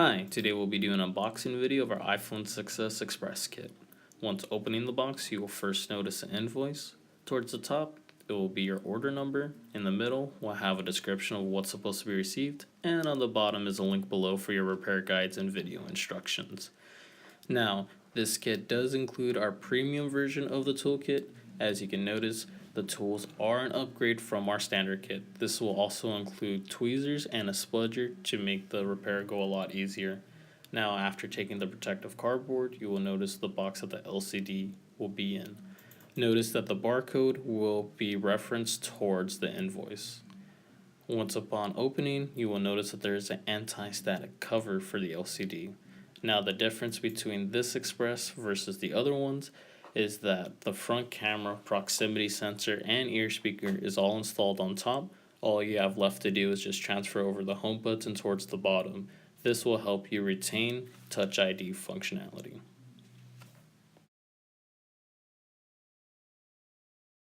Hi, today we'll be doing an unboxing video of our iPhone 6s Express kit. Once opening the box, you will first notice an invoice. Towards the top, it will be your order number. In the middle, we'll have a description of what's supposed to be received, and on the bottom is a link below for your repair guides and video instructions. Now, this kit does include our premium version of the toolkit. As you can notice, the tools are an upgrade from our standard kit. This will also include tweezers and a spudger to make the repair go a lot easier. Now, after taking the protective cardboard, you will notice the box that the LCD will be in. Notice that the barcode will be referenced towards the invoice. Once upon opening, you will notice that there is an anti-static cover for the LCD. Now, the difference between this Express versus the other ones is that the front camera, proximity sensor, and ear speaker is all installed on top. All you have left to do is just transfer over the home button towards the bottom. This will help you retain Touch ID functionality.